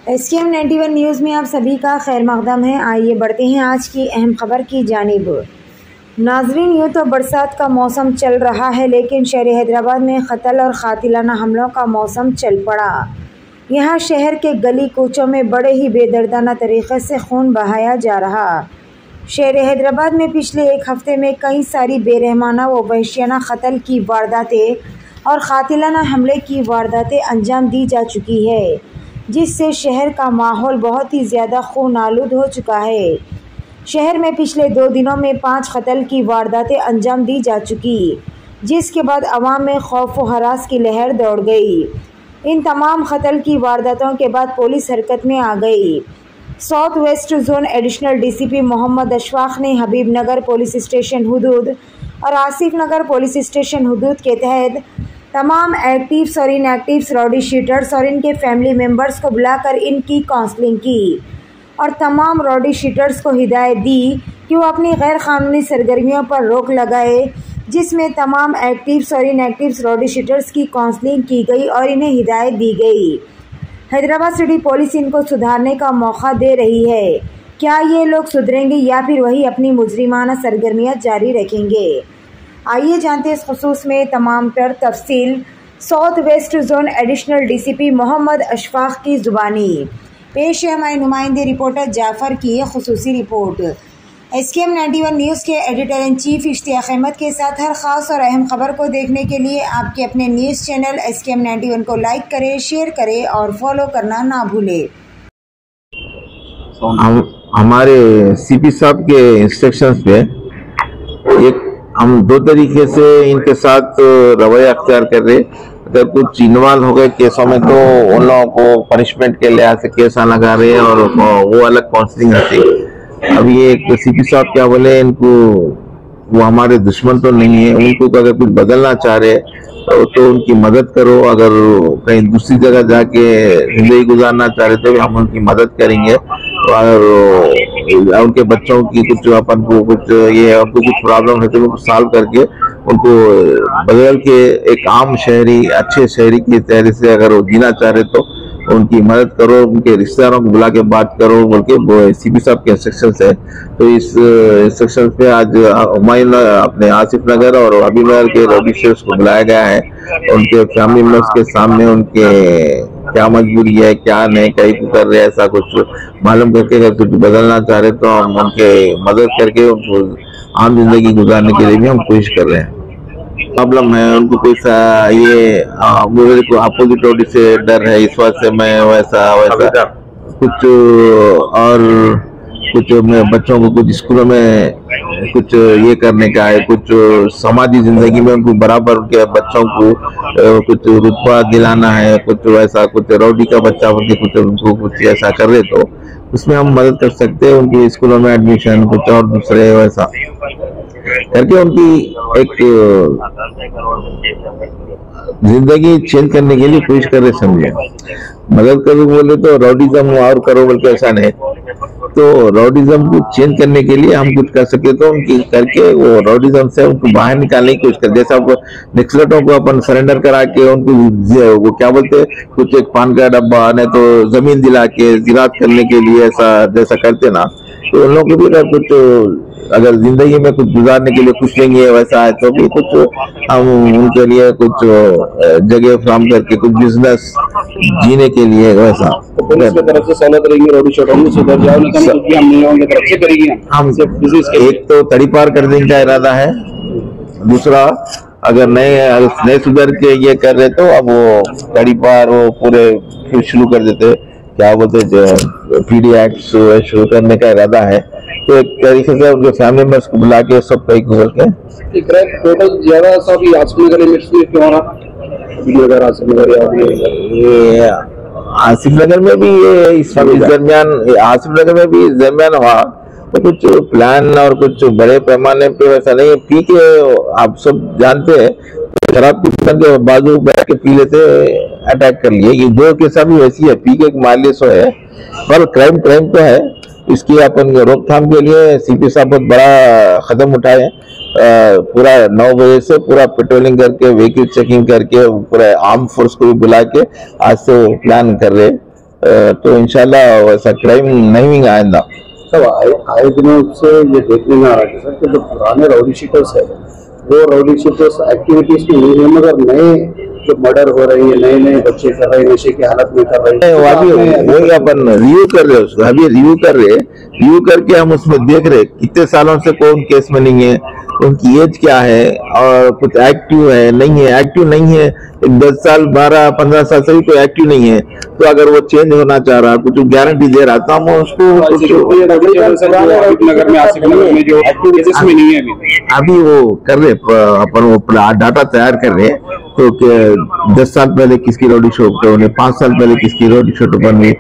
SKM 91 news में आप सभी का खैर मकदम है। आइए बढ़ते हैं आज की अहम खबर की जानिब। नाजरीन, यूँ तो बरसात का मौसम चल रहा है, लेकिन शहर हैदराबाद में कत्ल और कातिलाना हमलों का मौसम चल पड़ा। यहाँ शहर के गली कूचों में बड़े ही बेदर्दाना तरीक़े से खून बहाया जा रहा। शहर हैदराबाद में पिछले एक हफ्ते में कई सारी बेरहमाना व वहशियाना कत्ल की वारदातें और कातिलाना हमले की वारदातें अंजाम दी जा चुकी है, जिससे शहर का माहौल बहुत ही ज़्यादा खून आलूद हो चुका है। शहर में पिछले 2 दिनों में 5 कत्ल की वारदातें अंजाम दी जा चुकी, जिसके बाद अवाम में खौफ व हरास की लहर दौड़ गई। इन तमाम कत्ल की वारदातों के बाद पुलिस हरकत में आ गई। South west zone additional DCP Mohammed Ashfaq ने हबीब नगर पुलिस स्टेशन हुदूद और आसिफ नगर पुलिस स्टेशन हुदूद के तहत तमाम एक्टिव्स और इनएक्टिव्स रॉडी शीटर्स और इनके फैमिली मेम्बर्स को बुलाकर इनकी काउंसलिंग की और तमाम रॉडी शीटर्स को हिदायत दी कि वो अपनी गैर कानूनी सरगर्मियों पर रोक लगाए, जिसमें तमाम एक्टिव्स और इनएक्टिव्स रॉडी शीटर्स की काउंसलिंग की गई और इन्हें हिदायत दी गई। हैदराबाद सिटी पुलिस इनको सुधारने का मौका दे रही है। क्या ये लोग सुधरेंगे या फिर वही अपनी मुजरिमाना सरगर्मियाँ जारी रखेंगे? आइए जानते हैं इस खुसूस में तमाम तर तफसील south west zone additional DCP Mohammed Ashfaq की ज़ुबानी। पेश है हमारे नुमाइंदे रिपोर्टर जाफ़र की खुसूसी रिपोर्ट। SKM 91 न्यूज़ के editor in chief Ishtiaq Ahmed के साथ हर ख़ास और अहम खबर को देखने के लिए आपके अपने न्यूज़ चैनल SKM 91 को लाइक करें, शेयर करें और फॉलो करना ना भूलें। हमारे CP साहब के इंस्ट्रक्शंस पे हम 2 तरीके से इनके साथ रवैया अख्तियार कर रहे। अगर कुछ इन्वॉल्व हो गए केसों में तो उन लोगों को पनिशमेंट के लिहाज से केस लगा रहे हैं और वो अलग काउंसलिंग रहती है। अब ये CP साहब क्या बोले, इनको वो हमारे दुश्मन तो नहीं है, उनको अगर कुछ बदलना चाह रहे तो उनकी मदद करो। अगर कहीं दूसरी जगह जाके जिंदगी गुजारना चाह रहे तो हम उनकी मदद करेंगे। और उनके बच्चों की कुछ अपन को कुछ ये उनको कुछ प्रॉब्लम है तो उनको सॉल्व करके उनको बदल के एक आम शहरी अच्छे शहरी की तरह से अगर वो जीना चाह रहे तो उनकी मदद करो, उनके रिश्तेदारों को बुला के बात करो बोल के CP साहब के इंस्ट्रक्शंस है। तो इस इंस्ट्रक्शंस पे आज हुमायूं अपने आसिफ नगर और हबीब नगर के रजिस्टर्स को बुलाया गया है। उनके फैमिली मेम्बर्स के सामने उनके क्या मजबूरी है, क्या नहीं, कहीं को कर रहे हैं, ऐसा कुछ मालूम करके अगर कुछ बदलना चाह रहे तो हम उनके मदद करके उनको आम जिंदगी गुजारने के लिए भी हम कोशिश कर रहे हैं। प्रॉब्लम है उनको कोई सा ये मुझे को अपोजिट रोडी से डर है, इस वजह से मैं वैसा कुछ और कुछ मैं बच्चों को कुछ स्कूलों में कुछ ये करने का है, कुछ समाजी जिंदगी में उनको बराबर के बच्चों को कुछ रुतबा दिलाना है, कुछ वैसा कुछ रौडी का बच्चा उनके कुछ उनको कुछ ऐसा कर रहे तो उसमें हम मदद कर सकते हैं। उनकी स्कूलों में एडमिशन कुछ और दूसरे वैसा करके उनकी एक जिंदगी चेंज करने के लिए कोशिश कर रहे। समझे, मदद करो बोले तो रॉडिज्म और करो बोल के ऐसा नहीं, तो रॉडिज्म को चेंज करने के लिए हम कुछ कर सकते तो उनकी करके वो रॉडिज्म से उनको बाहर निकालने की कोशिश कर। जैसा नक्सलियों को अपन सरेंडर करा के उनको वो क्या बोलते कुछ एक पान का डब्बा नहीं तो जमीन दिला के जिरात करने के लिए ऐसा जैसा करते ना, तो उन लोगों को भी अगर कुछ अगर जिंदगी में कुछ गुजारने के लिए कुछ लेंगे वैसा है तो भी कुछ हम उनके लिए कुछ जगह फ्राहम करके कुछ बिजनेस जीने के लिए वैसा पुलिस की तरफ से सहूलत रहेगी, रोडी शोटों में सुधर जाओ, हम तरफ से करेंगे। हम एक तो तड़ी पार कर देने का इरादा है, दूसरा अगर नए सुधर के ये कर रहे तो अब वो तड़ी पार वो पूरे फिर शुरू कर देते, क्या बोलते PD एक्ट शुरू करने का इरादा है। तो एक तरीके से उनके फैमिली मेंबर्स को बुला के सब कई को करके टोटल ज्यादा सब आसिफ नगर ये आसिफ नगर में भी ये इस दरमियान आसिफ नगर में भी इस दरमियान हुआ तो कुछ प्लान और कुछ बड़े पैमाने पे वैसा नहीं है। पी के आप सब जानते हैं शराब के बाजू बैठ के पी लेते अटैक कर लिए। ये 2 केस भी वैसी है, पी के एक मालिश है पर क्राइम तो है। इसकी अपन रोकथाम के लिए CP साहब बहुत बड़ा कदम उठाए। पूरा 9 बजे से पूरा पेट्रोलिंग करके व्हीकल चेकिंग करके पूरा आर्म फोर्स को भी बुला के आज से प्लान कर रहे तो इंशाल्लाह वैसा क्राइम नहीं आएगा। सब आए दिनों से ये देखने में आ रहा है सर कि जो पुराने राउडी शीटर्स है वो राउडी शीटर्स एक्टिविटीज में नहीं है, मगर नए जो मर्डर हो रही है, नए नए बच्चे कर रहे हैं, नशे की हालत में कर रहे हैं, वही अपन रिव्यू कर रहे हैं उसको, अभी रिव्यू कर रहे, रिव्यू करके हम उसमें देख रहे कितने सालों से कौन केस में नहीं है, उनकी एज क्या है और कुछ एक्टिव है नहीं है। एक्टिव नहीं है, 10 साल 12-15 साल से भी कोई एक्टिव नहीं है, तो अगर वो चेंज होना चाह रहा, कुछ गारंटी दे रहा, तो हम उसको नगर में आसिफ नगर में जो केसेस में नहीं है अभी वो कर रहे, अपन वो डाटा तैयार कर रहे, तो 10 साल पहले किसकी रोडी शो होने, 5 साल पहले किसकी रोडी शो बन गई, ये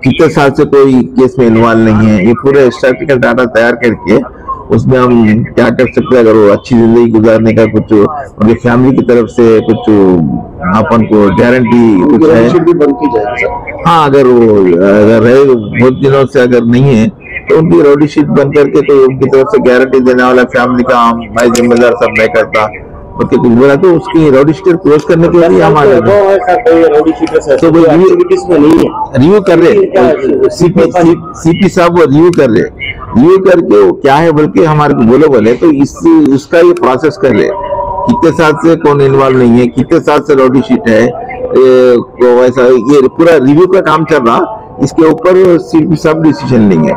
कितने साल से कोई केस में इन्वॉल्व नहीं है, ये पूरे स्टैटिस्टिकल डाटा तैयार करके उसमें हम क्या कर सकते हैं। अगर वो अच्छी जिंदगी गुजारने का कुछ उनकी फैमिली की तरफ से कुछ अपन को गारंटी कुछ है, हाँ, अगर रहे बहुत दिनों से अगर नहीं है तो उनकी रोडी शीट बन करके कोई उनकी तरफ से गारंटी देने वाला फैमिली का मैं जिम्मेदार सब नहीं करता, कुछ बोला तो उसकी रोडी शीट क्लोज करने के लिए हम आ गए। तो रिव्यू कर रहे, सीपी साहब वो रिव्यू कर रहे, रिव्यू करके वो क्या है बल्कि हमारे को बोले तो उसका ये प्रोसेस कर रहे, कितने साल से कौन इन्वॉल्व नहीं है, कितने साल से रोडी शीट है, वैसा ये पूरा रिव्यू का काम चल रहा, इसके ऊपर सीपी साहब डिसीजन लेंगे।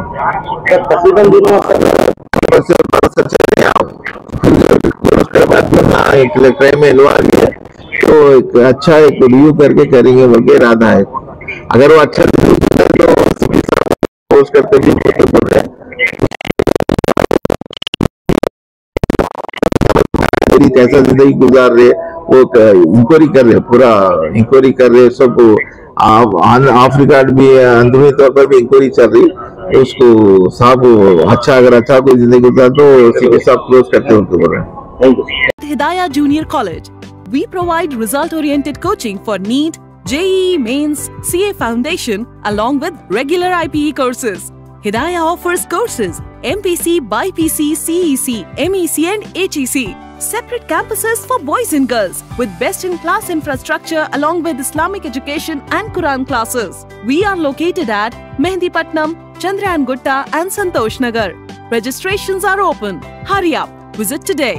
क्राइम में इन्वॉल्व है तो एक अच्छा एक रिव्यू करके करेंगे बल्कि इरादा है। अगर वो अच्छा तो करते भी कैसा जिंदगी गुजार रहे वो इंक्वायरी कर रहे, पूरा इंक्वायरी कर रहे, सब ऑफ रिकॉर्ड भी अंदरूनी तौर पर भी इंक्वायरी चल रही, तो उसको साहब अच्छा अगर अच्छा कोई जिंदगी गुजार तो सीपी साहब क्लोज करते उनको बोल रहे हैं। Hidayah Junior College. We provide result-oriented coaching for NEET, JEE Mains, CA Foundation, along with regular IPE courses. Hidayah offers courses MPC, BIPC, CEC, MEC and HEC. Separate campuses for boys and girls with best-in-class infrastructure along with Islamic education and Quran classes. We are located at Mehdipatnam, Chandrayan Gutta and Santosh Nagar. Registrations are open. Hurry up. Visit today.